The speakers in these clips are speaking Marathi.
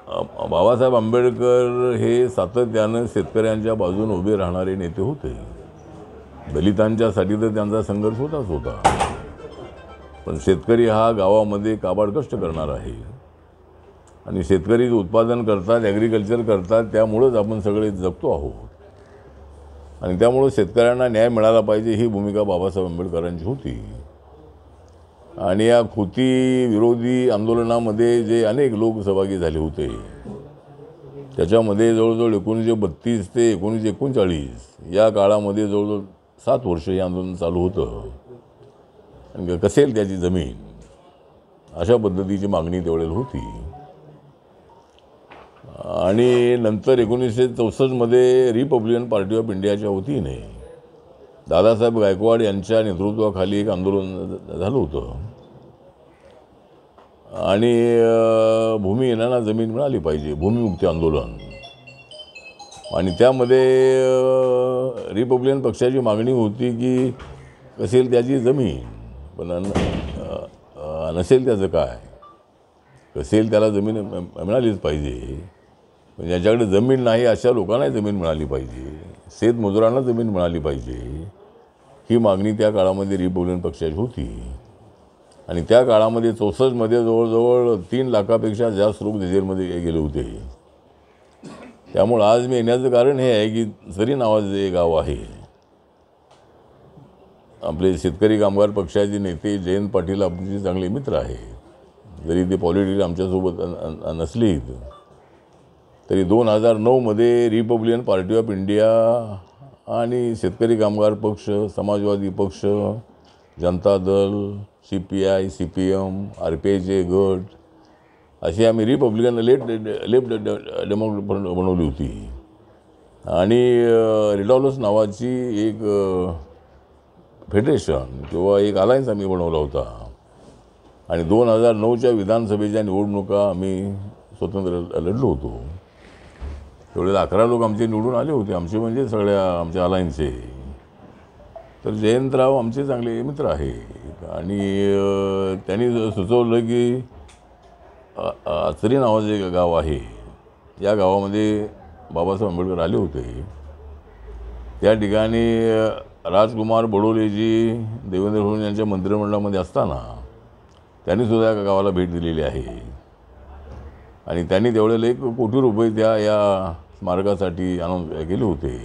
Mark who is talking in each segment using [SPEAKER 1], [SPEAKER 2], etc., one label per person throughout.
[SPEAKER 1] बाबासाहेब आंबेडकर हे सातत्यानं शेतकऱ्यांच्या बाजूने उभे राहणारे नेते होते. दलितांच्यासाठी तर त्यांचा संघर्ष होता. पण शेतकरी हा गावामध्ये काबाड कष्ट करणार आहे आणि शेतकरी उत्पादन करतात, ॲग्रिकल्चर करतात, त्यामुळंच आपण सगळे जगतो आहोत आणि त्यामुळं शेतकऱ्यांना न्याय मिळाला पाहिजे ही भूमिका बाबासाहेब आंबेडकरांची होती. आणि या कृती विरोधी आंदोलनामध्ये जे अनेक लोक सहभागी झाले होते त्याच्यामध्ये जवळजवळ 1932 ते 1939 या काळामध्ये जवळजवळ 7 वर्ष हे आंदोलन चालू होतं. आणि कसेल त्याची जमीन अशा पद्धतीची मागणी त्यावेळेला होती. आणि नंतर 1964 रिपब्लिकन पार्टी ऑफ इंडियाच्या वतीने दादासाहेब गायकवाड यांच्या नेतृत्वाखाली एक आंदोलन झालं होतं आणि भूमिहीनांना जमीन मिळाली पाहिजे, भूमिमुक्ती आंदोलन. आणि त्यामध्ये रिपब्लिकन पक्षाची मागणी होती की कसेल त्याची जमीन, पण नसेल त्याचं काय, कसेल त्याला जमीन मिळालीच पाहिजे. पण ज्यांच्याकडे जमीन नाही अशा लोकांनाही जमीन मिळाली पाहिजे, शेतमजुरांना जमीन मिळाली पाहिजे, ही मागणी त्या काळामध्ये रिपब्लिकन पक्षाची होती. आणि त्या काळामध्ये 64 जवळजवळ 3 लाखापेक्षा जास्त लोक जेलमध्ये गेले होते. त्यामुळं आज मी येण्याचं कारण हे आहे की जरी नावाचं जे गाव आहे, आपले शेतकरी कामगार पक्षाचे नेते जयंत पाटील आपले चांगले मित्र आहेत, जरी ते पॉलिटिकली आमच्यासोबत नसले तरी 2009 रिपब्लिकन पार्टी ऑफ इंडिया आणि शेतकरी कामगार पक्ष, समाजवादी पक्ष, जनता दल, CPI, CPM, RPIचे गट अशी आम्ही रिपब्लिकन लेफ्ट डेमोक्रेट बनवली होती. आणि रिडॉलस नावाची एक फेडरेशन किंवा एक अलायन्स आम्ही बनवला होता. आणि 2009च्या विधानसभेच्या निवडणुका आम्ही स्वतंत्र लढलो होतो. तेवढे 11 लोक आमचे निवडून आले होते, आमचे म्हणजे सगळ्या आमच्या अलायन्सचे. तर जयंतराव आमचे चांगले मित्र आहेत आणि त्यांनी सुचवलं की आचरी नावाचं एक गाव आहे, या गावामध्ये बाबासाहेब आंबेडकर आले होते. त्या ठिकाणी राजकुमार बडोलेजी देवेंद्र फडणवीस यांच्या मंत्रिमंडळामध्ये असताना त्यांनीसुद्धा या गावाला भेट दिलेली आहे. आणि त्यांनी तेवढेला 1 कोटी रुपये या स्मारकासाठी अनाऊन्स केले होते.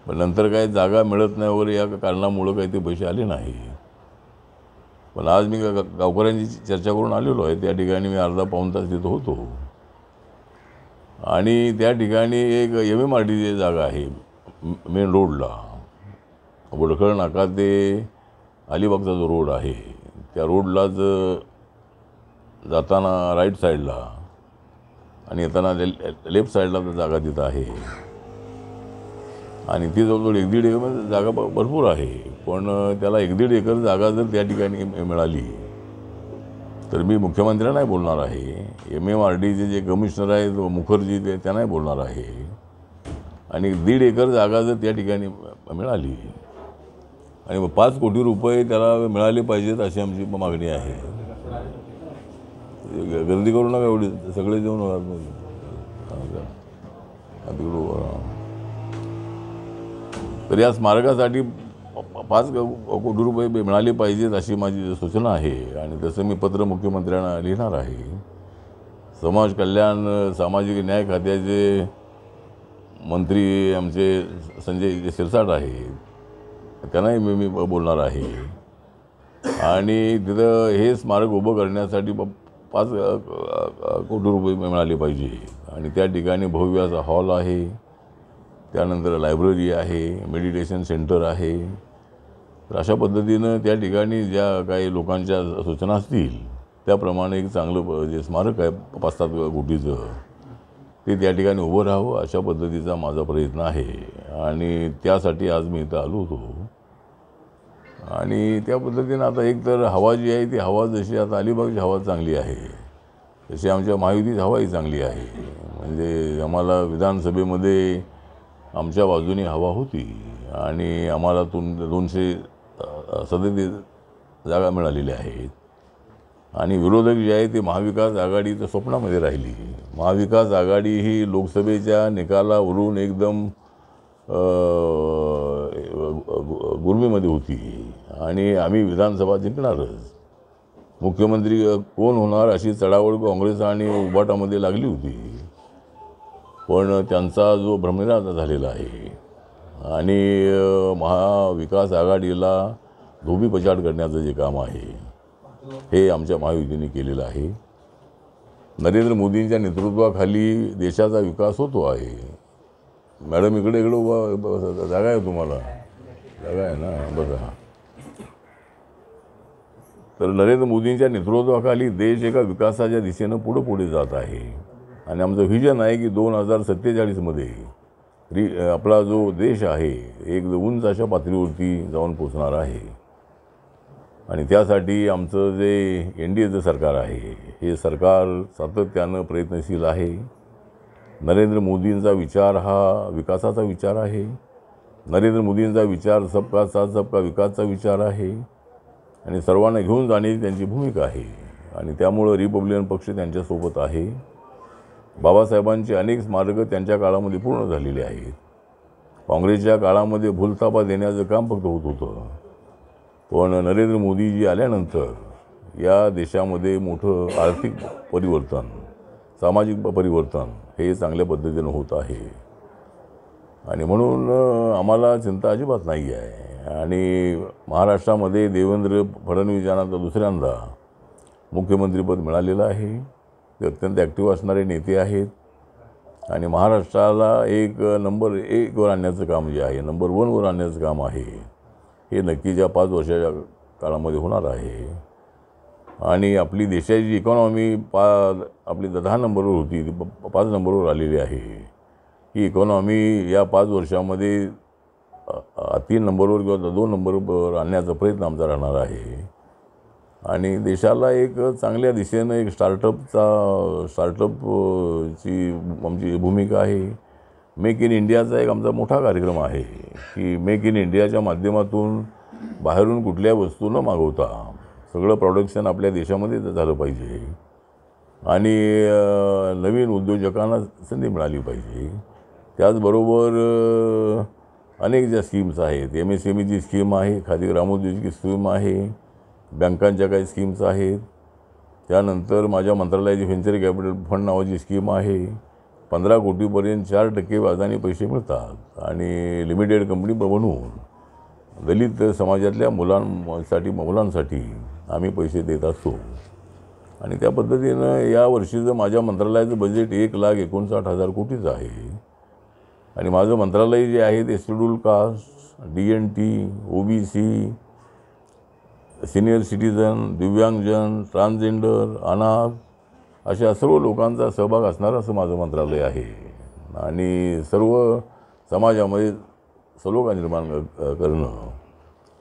[SPEAKER 1] पण नंतर काही जागा मिळत नाही वगैरे या कारणामुळं काही ते पैसे आले नाही. पण आज मी गावकऱ्यांची चर्चा करून आलेलो आहे. त्या ठिकाणी मी अर्धा पाऊण तास तिथं होतो आणि त्या ठिकाणी एक MMRDची जागा आहे मेन रोडला, वडखळ नाका ते अलिबागचा जो रोड आहे त्या रोडलाच जाताना राईट साईडला आणि येताना लेफ्ट साईडला जागा तिथं आहे. आणि ती जवळजवळ 1-1.5 एकर जागा भरपूर आहे. पण त्याला 1-1.5 एकर जागा जर त्या ठिकाणी मिळाली तर मी मुख्यमंत्र्यांनाही बोलणार आहे, MMRDचे जे कमिशनर आहेत मुखर्जी ते त्यांनाही बोलणार आहे. आणि 1.5 एकर जागा जर त्या ठिकाणी मिळाली आणि 5 कोटी रुपये त्याला मिळाले पाहिजेत अशी आमची मागणी आहे. गर्दी करू नका एवढी, सगळे जेवण तर या स्मारकासाठी 5 कोटी रुपये मिळाले पाहिजेत अशी माझी सूचना आहे. आणि तसं मी पत्र मुख्यमंत्र्यांना लिहिणार आहे. समाज कल्याण सामाजिक न्याय खात्याचे मंत्री आमचे संजय शिरसाट आहे, त्यांनाही मी बोलणार आहे. आणि तिथं हे स्मारक उभं करण्यासाठी 5 कोटी रुपये मिळाले पाहिजे. आणि त्या ठिकाणी भव्य असा हॉल आहे, त्यानंतर लायब्ररी आहे, मेडिटेशन सेंटर आहे. तर अशा पद्धतीनं त्या ठिकाणी ज्या काही लोकांच्या सूचना असतील त्याप्रमाणे एक चांगलं जे स्मारक आहे 5-7 कोटीचं ते त्या ठिकाणी उभं राहावं अशा पद्धतीचा माझा प्रयत्न आहे. आणि त्यासाठी आज मी इथं आलो होतो. आणि त्या पद्धतीनं आता एक तर हवा जी आहे ती हवा जशी आता अलिबागची हवा चांगली आहे तशी आमच्या महायुतीची हवाही चांगली आहे. म्हणजे आम्हाला विधानसभेमध्ये आमच्या बाजूने हवा होती आणि आम्हाला 237 जागा मिळालेल्या आहेत. आणि विरोधक जे आहे ते महाविकास आघाडीच्या स्वप्नामध्ये राहिली. महाविकास आघाडी ही लोकसभेच्या निकालावरून एकदम गुरमीमध्ये होती आणि आम्ही विधानसभा जिंकणारच. मुख्यमंत्री कोण होणार अशी चढाओढ काँग्रेस आणि उबाटामध्ये लागली होती, पण त्यांचा जो भ्रमनिरास झालेला आहे आणि महाविकास आघाडीला धोबीपछाड करण्याचं जे काम आहे हे आमच्या महायुतीने केलेलं आहे. नरेंद्र मोदींच्या नेतृत्वाखाली देशाचा विकास होतो आहे. मॅडम इकडे जागा आहे, तुम्हाला जागा आहे ना, बघा. तर नरेंद्र मोदींच्या नेतृत्वाखाली देश एका विकासाच्या दिशेनं पुढे जात आहे आणि आमचं व्हिजन आहे की 2047मध्ये आपला जो देश आहे एक उंच अशा पातळीवरती जाऊन पोचणार आहे. आणि त्यासाठी आमचं जे NDAचं सरकार आहे हे सरकार सातत्यानं प्रयत्नशील आहे. नरेंद्र मोदींचा विचार हा विकासाचा विचार आहे. नरेंद्र मोदींचा विचार सबका साथ सबका विकासचा विचार आहे आणि सर्वांना घेऊन जाण्याची त्यांची भूमिका आहे आणि त्यामुळं रिपब्लिकन पक्ष त्यांच्यासोबत आहे. बाबासाहेबांची अनेक स्मारकं त्यांच्या काळामध्ये पूर्ण झालेली आहेत. काँग्रेसच्या काळामध्ये भूलथापा देण्याचं काम फक्त होत होतं, पण नरेंद्र मोदीजी आल्यानंतर या देशामध्ये मोठं आर्थिक परिवर्तन, सामाजिक परिवर्तन हे चांगल्या पद्धतीनं होत आहे आणि म्हणून आम्हाला चिंता अजिबात नाही आहे. आणि महाराष्ट्रामध्ये देवेंद्र फडणवीस यांना तर दुसऱ्यांदा मुख्यमंत्रीपद मिळालेलं आहे. ते अत्यंत ॲक्टिव्ह असणारे नेते आहेत आणि महाराष्ट्राला एक नंबर 1 वर आणण्याचं काम जे आहे, नंबर 1 वर आणण्याचं काम आहे हे नक्कीच या 5 वर्षाच्या काळामध्ये होणार आहे. आणि आपली देशाची इकॉनॉमी आपली 10 नंबरवर होती, ती 5 नंबरवर आलेली आहे. ही इकॉनॉमी या 5 वर्षामध्ये 3 नंबरवर किंवा 2 नंबरवर आणण्याचा प्रयत्न आमचा राहणार आहे. आणि देशाला एक चांगल्या दिशेनं एक स्टार्टअपची आमची भूमिका आहे. मेक इन इंडियाचा एक आमचा मोठा कार्यक्रम आहे की मेक इन इंडियाच्या माध्यमातून बाहेरून कुठल्या वस्तू न मागवता सगळं प्रोडक्शन आपल्या देशामध्ये झालं पाहिजे आणि नवीन उद्योजकांना संधी मिळाली पाहिजे. त्याचबरोबर अनेक ज्या स्कीम्स आहेत, MSMEची स्कीम आहे, खादी ग्रामोद्योगची स्कीम आहे, बँकांच्या काही स्कीम्स आहेत. त्यानंतर माझ्या मंत्रालयाची व्हेंचर कॅपिटल फंड नावाची स्कीम आहे. 15 कोटीपर्यंत 4% व्याजाने पैसे मिळतात आणि लिमिटेड कंपनी बनवून दलित समाजातल्या मुलांसाठी आम्ही पैसे देत असतो. आणि त्या पद्धतीनं या वर्षीचं माझ्या मंत्रालयाचं बजेट 1,59,000 कोटीचं आहे. आणि माझं मंत्रालय जे आहे ते schedule caste, DNT, OBC, senior citizen, दिव्यांगजन, ट्रान्सजेंडर, अनाथ अशा सर्व लोकांचा सहभाग असणारं असं माझं मंत्रालय आहे. आणि सर्व समाजामध्ये सलोखा निर्माण करणं,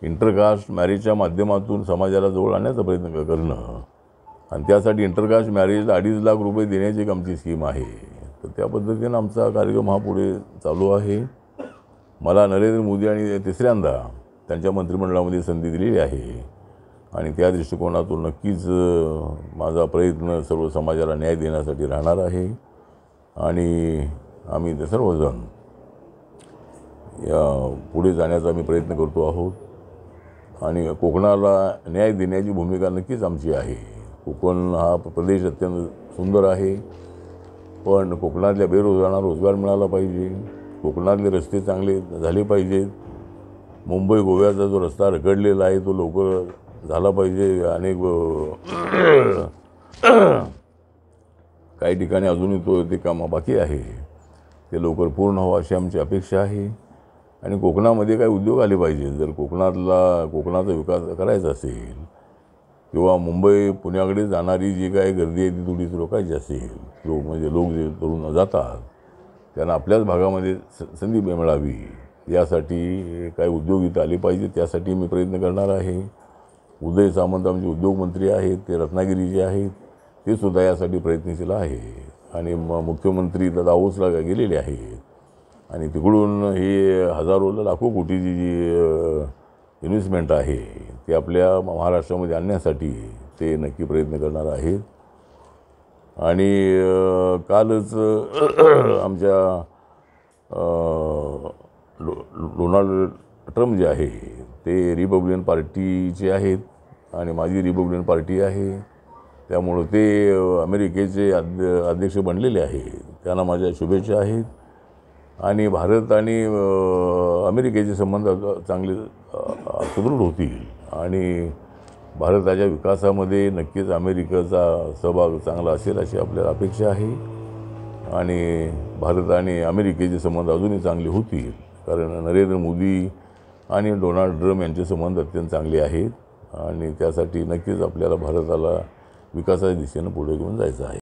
[SPEAKER 1] इंटरकास्ट मॅरेजच्या माध्यमातून समाजाला जवळ आणण्याचा प्रयत्न करणं आणि त्यासाठी इंटरकास्ट मॅरेजला 2.5 लाख रुपये देण्याची एक आमची स्कीम आहे. तर त्या पद्धतीनं आमचा कार्यक्रम हा पुढे चालू आहे. मला नरेंद्र मोदी आणि तिसऱ्यांदा त्यांच्या मंत्रिमंडळामध्ये संधी दिलेली आहे आणि त्या दृष्टिकोनातून नक्कीच माझा प्रयत्न सर्व समाजाला न्याय देण्यासाठी राहणार आहे. आणि आम्ही ते सर्वजण या पुढे जाण्याचा आम्ही प्रयत्न करतो आहोत आणि कोकणाला न्याय देण्याची भूमिका नक्कीच आमची आहे. कोकण हा प्रदेश अत्यंत सुंदर आहे, पण कोकणातल्या बेरोजगारांना रोजगार मिळाला पाहिजे. कोकणातले रस्ते चांगले झाले पाहिजेत. मुंबई गोव्याचा जो रस्ता रखडलेला आहे तो लवकर झाला पाहिजे. अनेक काही ठिकाणी अजूनही ते कामं बाकी आहे, ते लवकर पूर्ण व्हावं अशी आमची अपेक्षा आहे. आणि कोकणामध्ये काही उद्योग आले पाहिजे. जर कोकणाचा विकास करायचा असेल किंवा मुंबई पुण्याकडे जाणारी जी काही गर्दी आहे ती थोडीच रोखायची असेल, लोक जे तरुण जातात त्यांना आपल्याच भागामध्ये संधी मिळावी यासाठी काही उद्योग इथं आले पाहिजे. त्यासाठी मी प्रयत्न करणार आहे. उदय सामंत आमचे उद्योगमंत्री आहेत, ते रत्नागिरीचे आहेत, ते सुद्धा यासाठी प्रयत्नशील आहे. आणि मुख्यमंत्री दावोसला गेलेले आहेत आणि तिकडून ही हजारो लाखो कोटीची जी इन्व्हेस्टमेंट आहे ती आपल्या महाराष्ट्रामध्ये आणण्यासाठी ते नक्की प्रयत्न करणार आहेत. आणि कालच आमच्या डोनाल्ड ट्रम्प जे आहे ते रिपब्लिकन पार्टीचे आहेत आणि माझी रिपब्लिकन पार्टी आहे, त्यामुळं ते अमेरिकेचे अध्यक्ष बनलेले आहेत. त्यांना माझ्या शुभेच्छा आहेत. आणि भारत आणि अमेरिकेचे संबंध चांगले सुदृढ होतील आणि भारताच्या विकासामध्ये नक्कीच अमेरिकेचा सहभाग चांगला असेल अशी आपल्याला अपेक्षा आहे. आणि भारत आणि अमेरिकेचे संबंध अजूनही चांगले होतील, कारण नरेंद्र मोदी आणि डोनाल्ड ट्रम्प यांचे संबंध अत्यंत चांगले आहेत आणि त्यासाठी नक्कीच आपल्याला भारताला विकासाच्या दिशेनं पुढे घेऊन जायचं आहे.